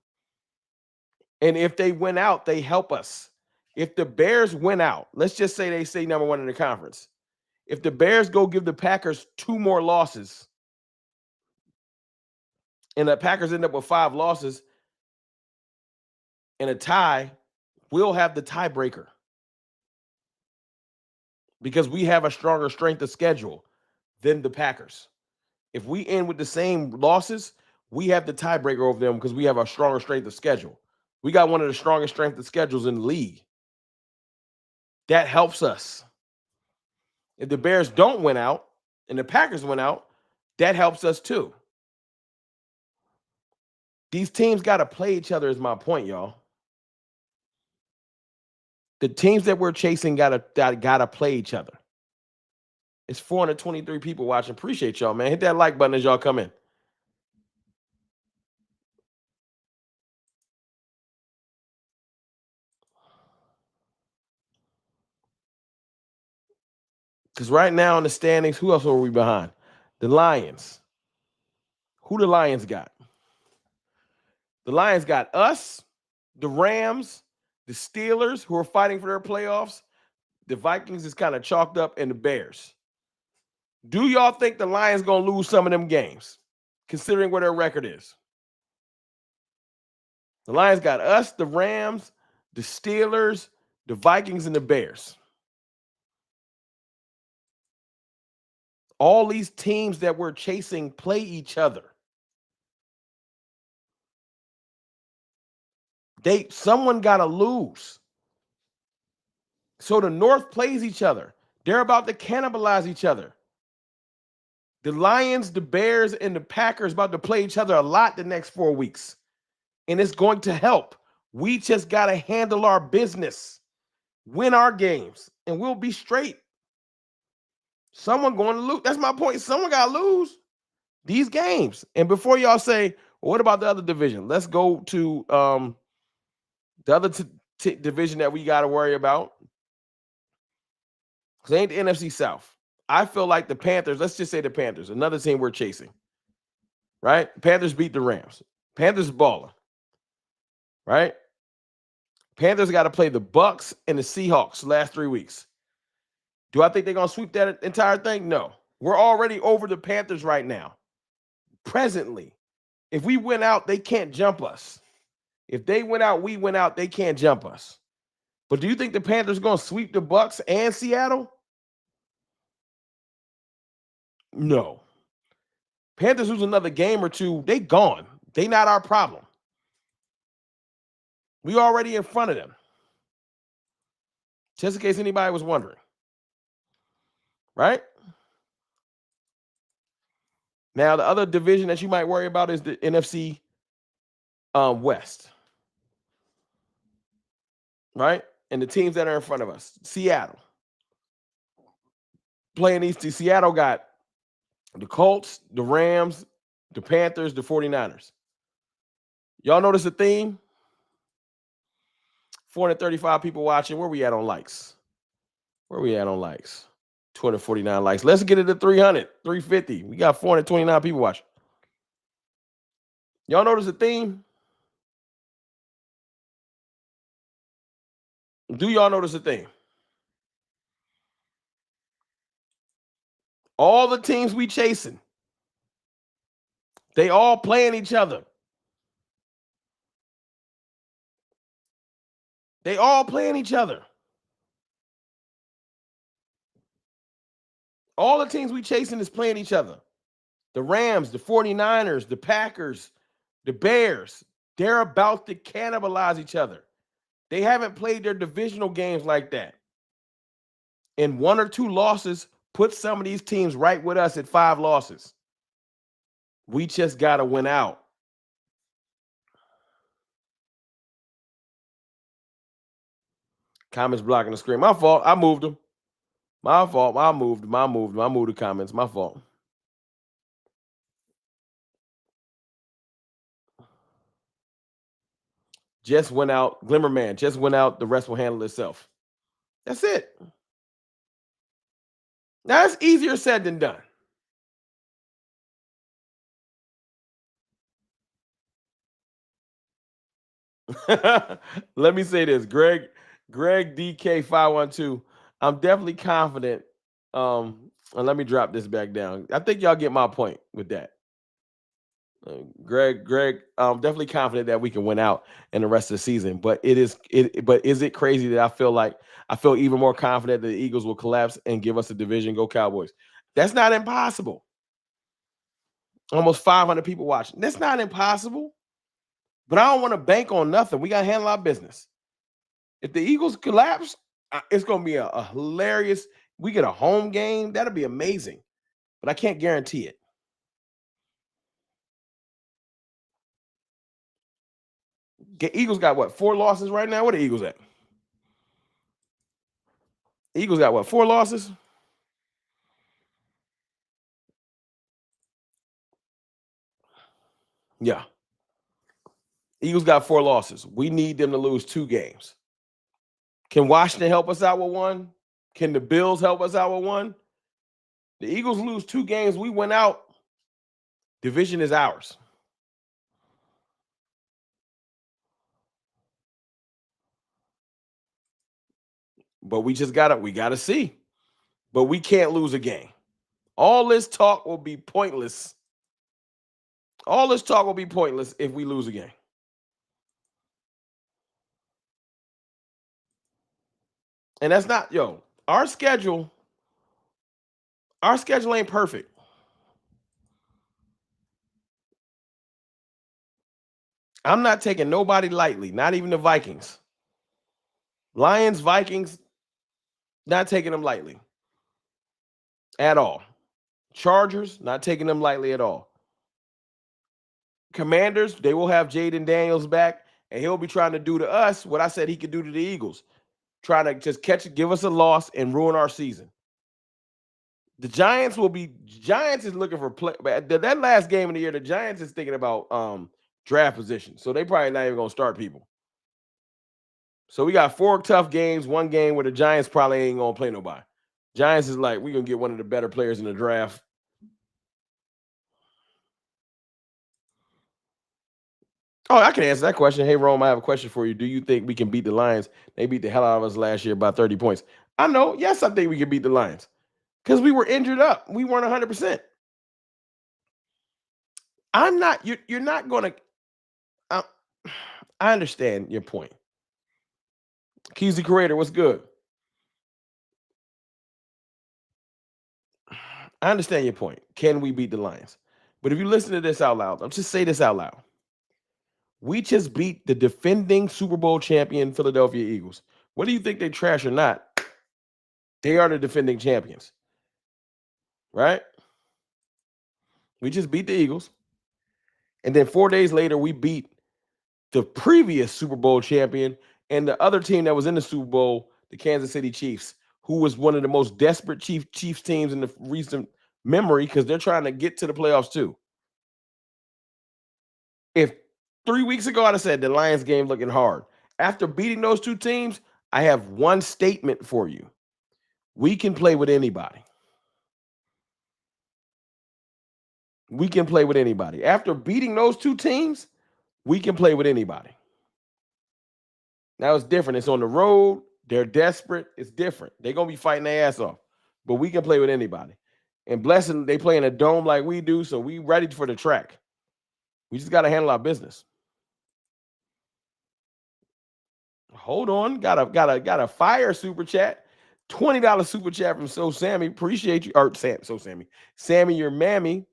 S1: And if they win out, they help us. If the Bears win out, let's just say they stay number 1 in the conference. If the Bears go give the Packers 2 more losses, and the Packers end up with 5 losses and a tie, we'll have the tiebreaker. Because we have a stronger strength of schedule than the Packers. If we end with the same losses, we have the tiebreaker over them because we have a stronger strength of schedule. We got one of the strongest strength of schedules in the league. That helps us. If the Bears don't win out and the Packers win out, that helps us too. These teams got to play each other is my point, y'all. The teams that we're chasing gotta play each other. It's 423 people watching. Appreciate y'all, man. Hit that like button as y'all come in. Because right now in the standings, who else are we behind? The Lions. Who the Lions got? The Lions got us, the Rams, the Steelers, who are fighting for their playoffs. The Vikings is kind of chalked up, and the Bears. Do y'all think the Lions going to lose some of them games, considering where their record is? The Lions got us, the Rams, the Steelers, the Vikings, and the Bears. All these teams that we're chasing play each other. Someone got to lose. So the North plays each other. They're about to cannibalize each other. The Lions, the Bears, and the Packers about to play each other a lot the next 4 weeks. And it's going to help. We just got to handle our business, win our games, and we'll be straight. Someone going to lose. That's my point. Someone got to lose these games. And before y'all say, well, what about the other division? Let's go to the other division that we got to worry about. Because it ain't the NFC South. I feel like the Panthers, let's just say the Panthers, another team we're chasing, right? Panthers beat the Rams. Panthers balling, right? Panthers got to play the Bucks and the Seahawks the last 3 weeks. Do I think they're going to sweep that entire thing? No. We're already over the Panthers right now. Presently. If we win out, they can't jump us. If they win out, we win out, they can't jump us. But do you think the Panthers are going to sweep the Bucks and Seattle? No. Panthers lose another game or two, they gone. They not our problem. We already in front of them. Just in case anybody was wondering. Right? Now, the other division that you might worry about is the NFC West. Right? And the teams that are in front of us. Seattle. Playing these two. Seattle got the Colts, the Rams, the Panthers, the 49ers. Y'all notice the theme? 435 people watching. Where we at on likes? 249 likes. Let's get it to 300, 350. We got 429 people watching. Y'all notice the theme? Do y'all notice the theme? All the teams we chasing, they all playing each other. They all playing each other. All the teams we chasing is playing each other. The Rams, the 49ers, the Packers, the Bears, they're about to cannibalize each other. They haven't played their divisional games like that. And 1 or 2 losses put some of these teams right with us at 5 losses. We just got to win out. Comments blocking the screen. My fault. I moved them. My fault. I moved the comments. My fault. Just went out. Glimmerman just went out. The rest will handle itself. That's it. Now, it's easier said than done. Let me say this, Greg DK512. I'm definitely confident. And let me drop this back down. I think y'all get my point with that. Greg, I'm definitely confident that we can win out in the rest of the season. But is it crazy that I feel even more confident that the Eagles will collapse and give us a division? Go Cowboys. That's not impossible. Almost 500 people watching. That's not impossible. But I don't want to bank on nothing. We got to handle our business. If the Eagles collapse, it's going to be a hilarious. We get a home game. That'll be amazing. But I can't guarantee it. Eagles got what? 4 losses right now? What are the Eagles at? Eagles got what? 4 losses? Yeah. Eagles got 4 losses. We need them to lose 2 games. Can Washington help us out with 1? Can the Bills help us out with 1? The Eagles lose 2 games. We went out. Division is ours. But we gotta see. But we can't lose a game. All this talk will be pointless. All this talk will be pointless if we lose a game. And that's not, our schedule ain't perfect. I'm not taking nobody lightly, not even the Vikings. Lions, Vikings, not taking them lightly at all. Chargers, not taking them lightly at all. Commanders, they will have Jaden Daniels back, and he'll be trying to do to us what I said he could do to the Eagles. Trying to just give us a loss and ruin our season. The Giants is looking for play. That last game of the year, the Giants is thinking about draft position. So they probably not even going to start people. So we got 4 tough games, 1 game where the Giants probably ain't going to play nobody. Giants is like, we're going to get one of the better players in the draft. Oh, I can answer that question. Hey, Rome, I have a question for you. Do you think we can beat the Lions? They beat the hell out of us last year by 30 points. I know. Yes, I think we can beat the Lions because we were injured up. We weren't 100%. I'm not. You're not going to. I understand your point. Keys the creator, what's good? I understand your point. Can we beat the Lions? But if you listen to this out loud, I'll just say this out loud. We just beat the defending Super Bowl champion Philadelphia Eagles. Whether you think they trash or not, they are the defending champions. Right? We just beat the Eagles. And then 4 days later, we beat the previous Super Bowl champion and the other team that was in the Super Bowl, the Kansas City Chiefs, who was one of the most desperate Chiefs teams in the recent memory because they're trying to get to the playoffs too. If 3 weeks ago I'd have said the Lions game looking hard, after beating those 2 teams, I have one statement for you. We can play with anybody. We can play with anybody. After beating those 2 teams, we can play with anybody. Now it's different. It's on the road. They're desperate. It's different. They're going to be fighting their ass off. But we can play with anybody. And blessing, they play in a dome like we do, so we ready for the track. We just got to handle our business. Hold on. Got a fire super chat. $20 super chat from So Sammy. Appreciate you. Or Sammy. Sammy, your mammy.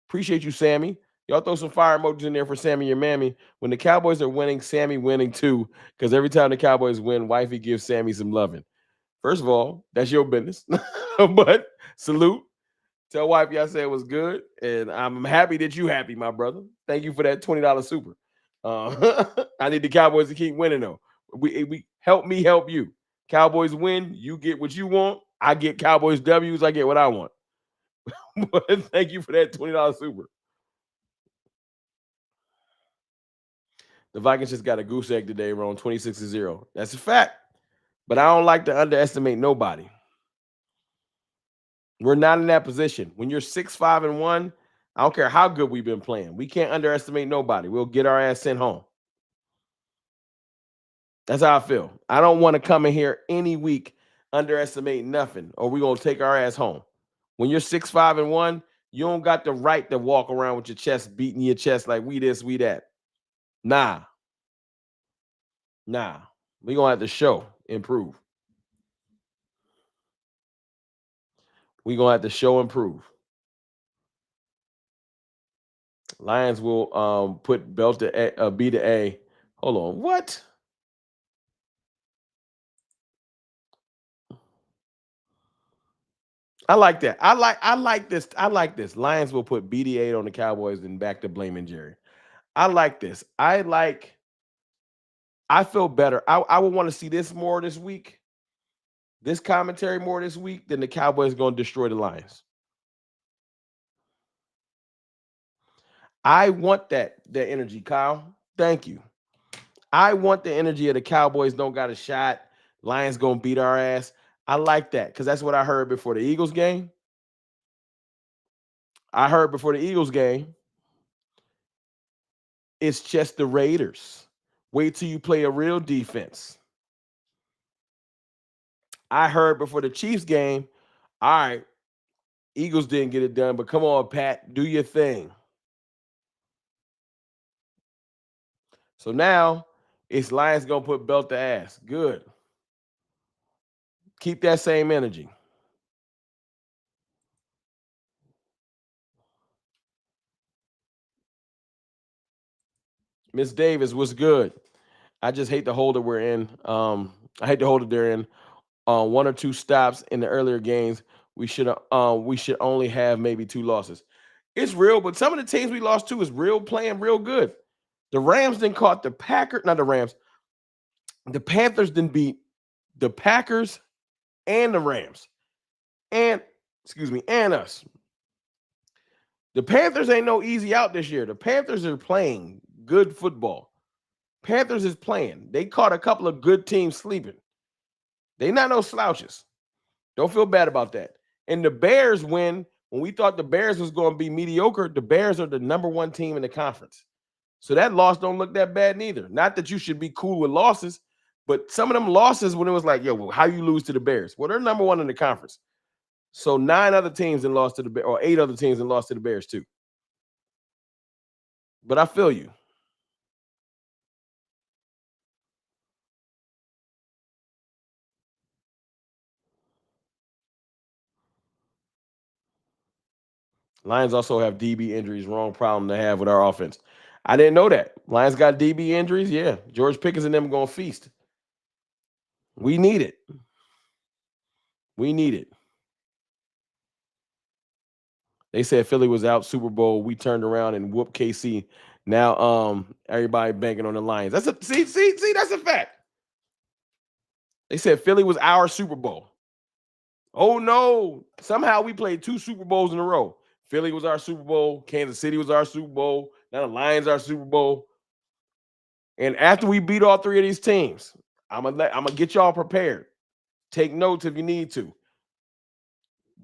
S1: Appreciate you, Sammy. Y'all throw some fire emojis in there for Sammy, your mammy. When the Cowboys are winning, Sammy winning too. Because every time the Cowboys win, wifey gives Sammy some loving. First of all, that's your business. But salute. Tell wifey I said it was good. And I'm happy that you happy, my brother. Thank you for that $20 super. I need the Cowboys to keep winning, though. We help me help you. Cowboys win, you get what you want. I get Cowboys W's, I get what I want. But thank you for that $20 super. The Vikings just got a goose egg today, Ron, 26-0. That's a fact. But I don't like to underestimate nobody. We're not in that position. When you're 6-5-1, I don't care how good we've been playing. We can't underestimate nobody. We'll get our ass sent home. That's how I feel. I don't want to come in here any week underestimate nothing, or we're gonna take our ass home. When you're 6-5-1, you don't got the right to walk around with your chest beating your chest like we this, we that. Nah. We're gonna have to show improve. We're gonna have to show improve. Lions will put belt to A, B to A. Hold on, what? I like that. I like this. I like this. Lions will put BD8 on the Cowboys and back to blaming Jerry. I like this. I feel better. I would want to see this more this week. This commentary more this week than the Cowboys going to destroy the Lions. I want that energy, Kyle. Thank you. I want the energy of the Cowboys don't got a shot. Lions going to beat our ass. I like that because that's what I heard before the Eagles game. It's just the Raiders. Wait till you play a real defense. I heard before the Chiefs game, all right, Eagles didn't get it done, but come on, Pat, do your thing. So now it's Lions going to put belt to ass. Good. Keep that same energy. Miss Davis, what's good? I just hate the holder we're in. I hate the holder they're in. One or two stops in the earlier games. We should only have maybe 2 losses. It's real, but some of the teams we lost to is real playing real good. The Rams didn't caught the Packers, not the Rams. The Panthers didn't beat the Packers and the Rams. And us. The Panthers ain't no easy out this year. The Panthers are playing good football. Panthers is playing. They caught a couple of good teams sleeping. They not no slouches. Don't feel bad about that. And the Bears win. When we thought the Bears was going to be mediocre, the Bears are the number 1 team in the conference. So that loss don't look that bad neither. Not that you should be cool with losses, but some of them losses when it was like, yo, well, how you lose to the Bears? Well, they're number 1 in the conference. So 9 other teams and lost to the Bears, or 8 other teams and lost to the Bears too. But I feel you. Lions also have DB injuries. Wrong problem to have with our offense. I didn't know that. Lions got DB injuries. Yeah. George Pickens and them going to feast. We need it. They said Philly was out Super Bowl. We turned around and whooped KC. Now everybody banking on the Lions. That's a fact. They said Philly was our Super Bowl. Oh no. Somehow we played 2 Super Bowls in a row. Philly was our Super Bowl. Kansas City was our Super Bowl. Now the Lions are Super Bowl. And after we beat all 3 of these teams, I'm gonna get y'all prepared. Take notes if you need to.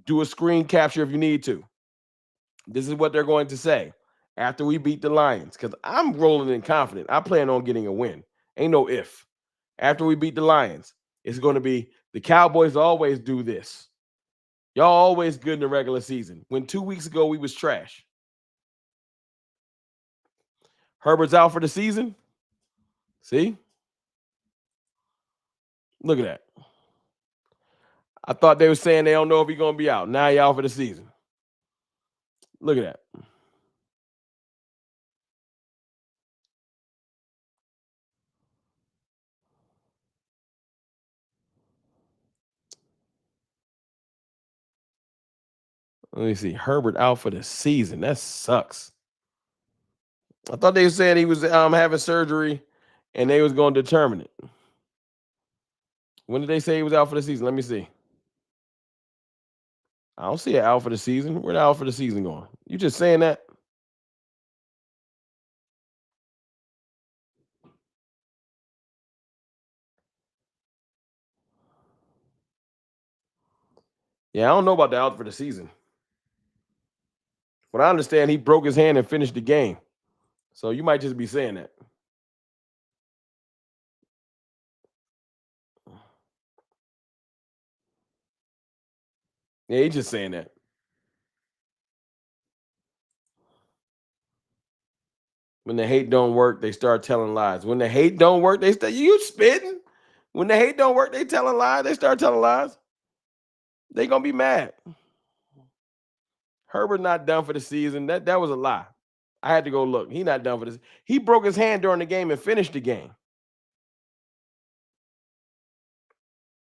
S1: Do a screen capture if you need to. This is what they're going to say after we beat the Lions, because I'm rolling in confident. I plan on getting a win. Ain't no if. After we beat the Lions, it's going to be the Cowboys always do this. Y'all always good in the regular season. When 2 weeks ago we was trash. Herbert's out for the season. See? Look at that. I thought they were saying they don't know if he's gonna be out. Now he out for the season. Look at that. Let me see. Herbert out for the season. That sucks. I thought they were saying he was having surgery and they was going to determine it. When did they say he was out for the season? Let me see. I don't see it out for the season. Where the out for the season going? You just saying that? Yeah, I don't know about the out for the season. But I understand he broke his hand and finished the game. So you might just be saying that. Yeah, he's just saying that. When the hate don't work, they start telling lies. When the hate don't work, they start you spitting. When the hate don't work, they telling lies. They start telling lies. They gonna be mad. Herbert not done for the season. That was a lie. I had to go look. He not done for this. He broke his hand during the game and finished the game.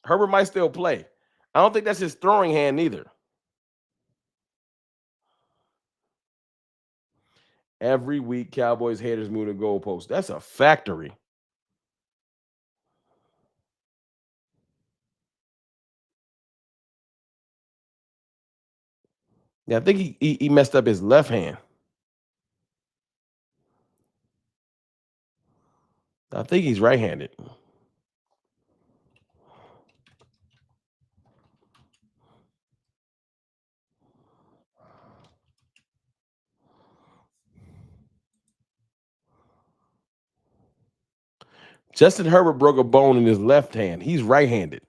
S1: Herbert might still play. I don't think that's his throwing hand either. Every week, Cowboys haters move the goalpost. That's a factory. Yeah, I think he messed up his left hand. I think he's right-handed. Justin Herbert broke a bone in his left hand. He's right-handed.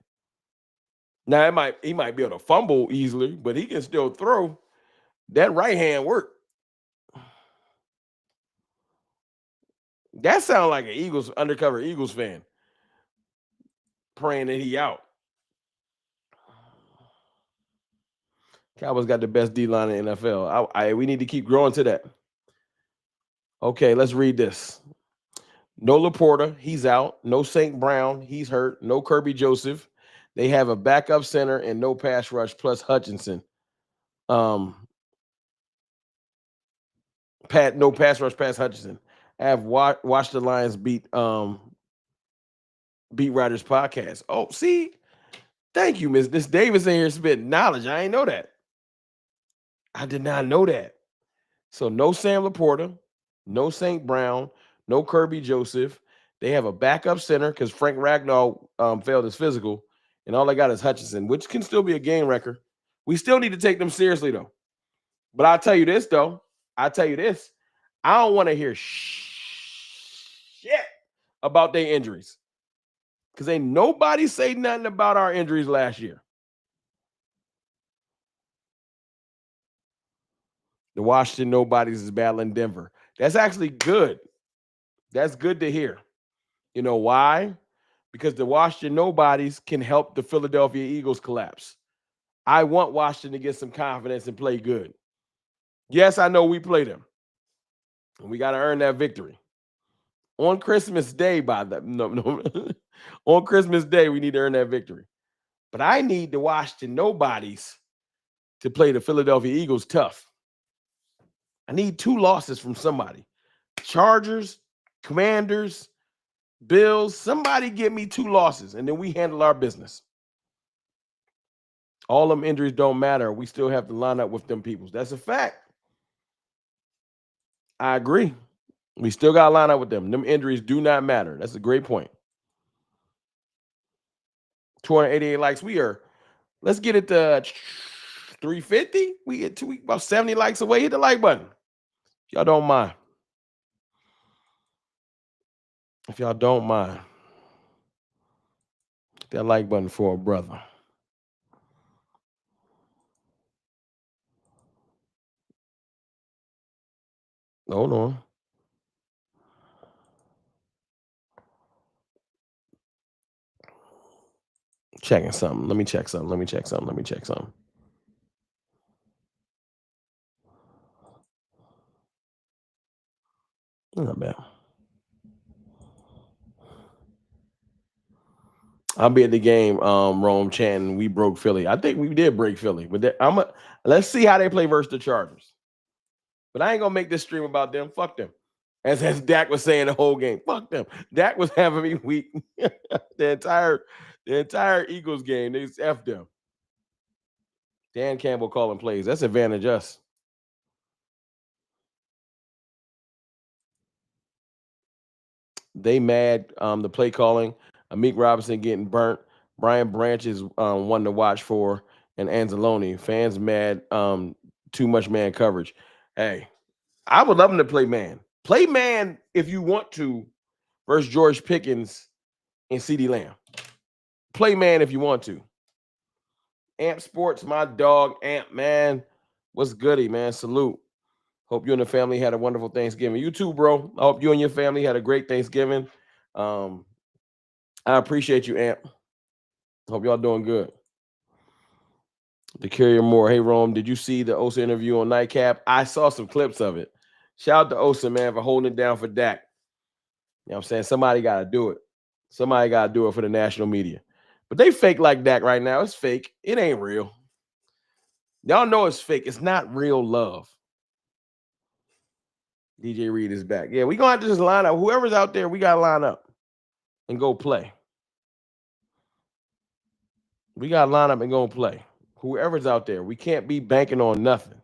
S1: Now he might be able to fumble easily, but he can still throw. That right hand work. That sounds like an Eagles undercover Eagles fan praying that he out. Cowboys got the best D line in the NFL. We need to keep growing to that. Okay, let's read this. No Laporta, he's out. No St. Brown, he's hurt. No Kirby Joseph. They have a backup center and no pass rush plus Hutchinson. No pass rush past Hutchinson. I have watched the Lions beat Writers podcast. Oh, see, thank you, Miss Davis in here spitting knowledge. I ain't know that. I did not know that. So no Sam Laporta, no St. Brown, no Kirby Joseph. They have a backup center because Frank Ragnow failed his physical, and all they got is Hutchinson, which can still be a game wrecker. We still need to take them seriously, though. But I'll tell you this, though. I don't want to hear shit about their injuries because ain't nobody say nothing about our injuries last year. The Washington Nobodies is battling Denver. That's actually good. That's good to hear. You know why? Because the Washington Nobodies can help the Philadelphia Eagles collapse. I want Washington to get some confidence and play good. Yes, I know we play them. And we got to earn that victory. On Christmas Day, on Christmas Day, we need to earn that victory. But I need the Washington Nobodies to play the Philadelphia Eagles tough. I need 2 losses from somebody. Chargers, Commanders, Bills, somebody give me 2 losses, and then we handle our business. All them injuries don't matter. We still have to line up with them people. That's a fact. I agree. We still got to line up with them. Them injuries do not matter. That's a great point. 288 likes. Let's get it to 350. We get about 70 likes away. Hit the like button. If y'all don't mind. Hit that like button for a brother. Hold on. Checking something. Let me check something. Not bad. I'll be at the game, Rome chanting, "We broke Philly." I think we did break Philly, but let's see how they play versus the Chargers. But I ain't gonna make this stream about them. Fuck them. As Dak was saying the whole game, fuck them. Dak was having me weak the entire Eagles game. They just F them. Dan Campbell calling plays. That's advantage us. They mad. The play calling. Amik Robinson getting burnt. Brian Branch is one to watch for, and Anzalone. Fans mad. Too much man coverage. Hey, I would love him to play man. Play man if you want to versus George Pickens and CeeDee Lamb. Play man if you want to. Amp Sports, my dog, Amp, man. What's goody, man? Salute. Hope you and the family had a wonderful Thanksgiving. You too, bro. I hope you and your family had a great Thanksgiving. I appreciate you, Amp. Hope y'all doing good. The Carrier Moore. Hey, Rome, did you see the Osa interview on Nightcap? I saw some clips of it. Shout out to Osa, man, for holding it down for Dak. You know what I'm saying? Somebody got to do it. Somebody got to do it for the national media. But they fake like Dak right now. It's fake. It ain't real. Y'all know it's fake. It's not real love. DJ Reed is back. Yeah, we going to have to just line up. Whoever's out there, we got to line up and go play. We got to line up and go play. Whoever's out there, we can't be banking on nothing.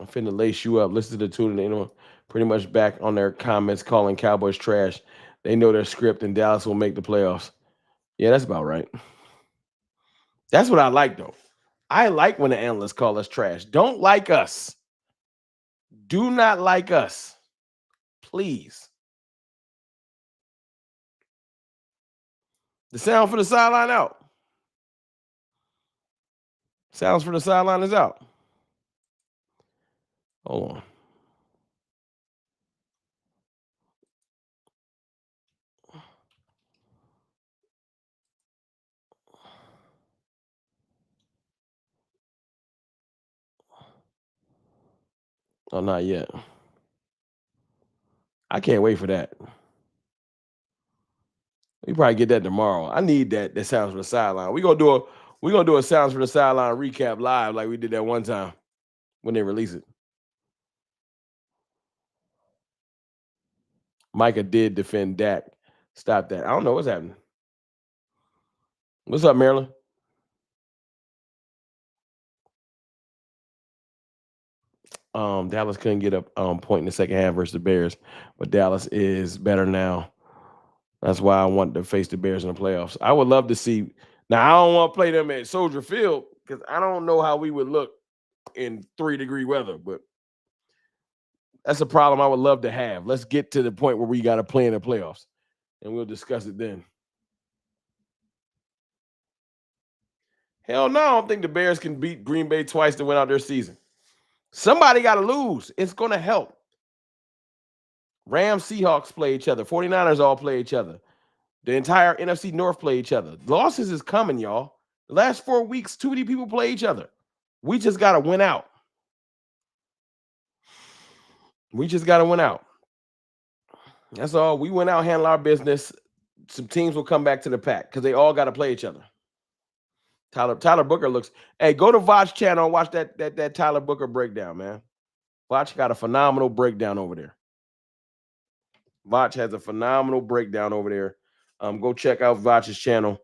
S1: I'm finna lace you up. Listen to the tune. They know pretty much back on their comments calling Cowboys trash. They know their script and Dallas will make the playoffs. Yeah, that's about right. That's what I like, though. I like when the analysts call us trash. Don't like us. Do not like us. Please. The sound for the sideline out. Sounds for the sideline is out. Hold on. Oh, not yet. I can't wait for that. We probably get that tomorrow. I need that sounds for the sideline. We're gonna do a sounds for the sideline recap live like we did that one time when they release it. Micah did defend Dak. Stop that. I don't know what's happening. What's up, Maryland? Dallas couldn't get a point in the second half versus the Bears, but Dallas is better now. That's why I want to face the Bears in the playoffs. I would love to see. Now, I don't want to play them at Soldier Field because I don't know how we would look in 3-degree weather, but that's a problem I would love to have. Let's get to the point where we got to play in the playoffs, and we'll discuss it then. Hell no, I don't think the Bears can beat Green Bay twice to win out their season. Somebody got to lose. It's going to help. Rams, Seahawks play each other. 49ers all play each other. The entire NFC North play each other. Losses is coming, y'all. The last 4 weeks, too many people play each other. We just got to win out. That's all. We went out, handle our business. Some teams will come back to the pack because they all got to play each other. Tyler Booker looks. Hey, go to Vach channel and watch that Tyler Booker breakdown, man. Vach got a phenomenal breakdown over there. Vach has a phenomenal breakdown over there. Go check out Vach's channel.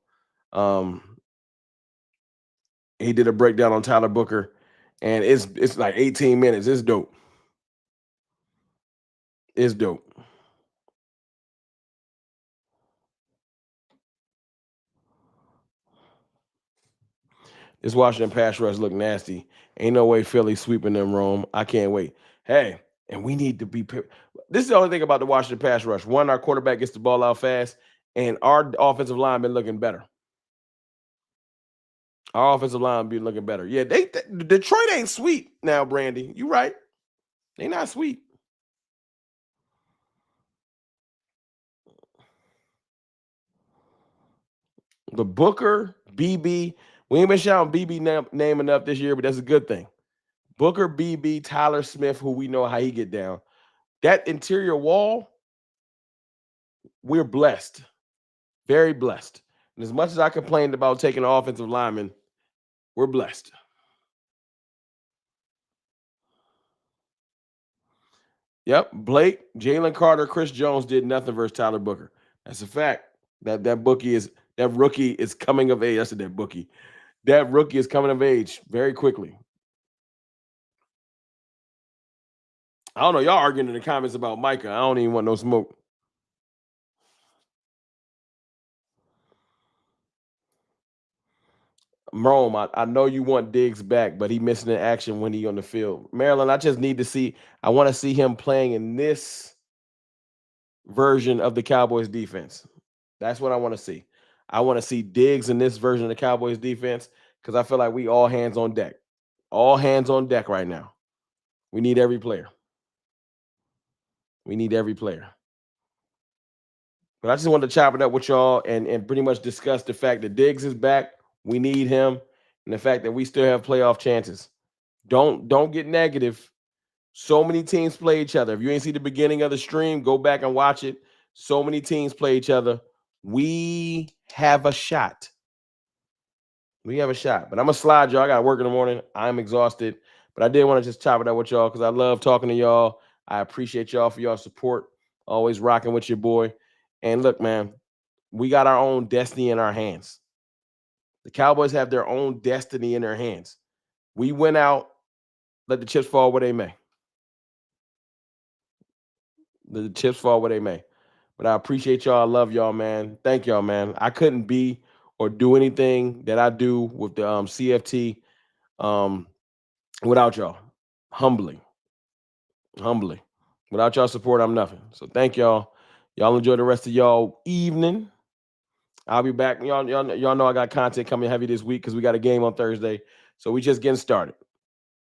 S1: He did a breakdown on Tyler Booker, and it's like 18 minutes. It's dope. It's dope. This Washington pass rush look nasty. Ain't no way Philly sweeping them, Rome. I can't wait. Hey, and we need to be. This is the only thing about the Washington pass rush. One, our quarterback gets the ball out fast, and our offensive line been looking better. Our offensive line been looking better. Yeah, Detroit ain't sweet now, Brandy. You right. They not sweet. The Booker, BB. We ain't been shouting BB name enough this year, but that's a good thing. Booker, BB, Tyler Smith, who we know how he get down. That interior wall, we're blessed. Very blessed. And as much as I complained about taking an offensive lineman, we're blessed. Yep. Blake, Jalen Carter, Chris Jones did nothing versus Tyler Booker. That's a fact. That rookie is coming of age. I said that bookie. That rookie is coming of age very quickly. I don't know. Y'all arguing in the comments about Micah. I don't even want no smoke. Rome, I know you want Diggs back, but he missing in action when he on the field. Maryland, I just need to see. I want to see him playing in this version of the Cowboys defense. That's what I want to see. I want to see Diggs in this version of the Cowboys defense because I feel like we all hands on deck. All hands on deck right now. We need every player. We need every player. But I just wanted to chop it up with y'all and pretty much discuss the fact that Diggs is back. We need him, and the fact that we still have playoff chances. Don't get negative. So many teams play each other. If you ain't see the beginning of the stream, go back and watch it. So many teams play each other. We have a shot. We have a shot. But I'm going to slide y'all. I got work in the morning. I'm exhausted. But I did want to just chop it up with y'all because I love talking to y'all. I appreciate y'all for y'all support. Always rocking with your boy. And look, man, we got our own destiny in our hands. The Cowboys have their own destiny in their hands. We went out, let the chips fall where they may. The chips fall where they may. But I appreciate y'all. I love y'all, man. Thank y'all, man. I couldn't be or do anything that I do with the CFT without y'all. Humbly. Without y'all support, I'm nothing. So thank y'all. Y'all enjoy the rest of y'all evening. I'll be back. Y'all know I got content coming heavy this week because we got a game on Thursday. So we just getting started.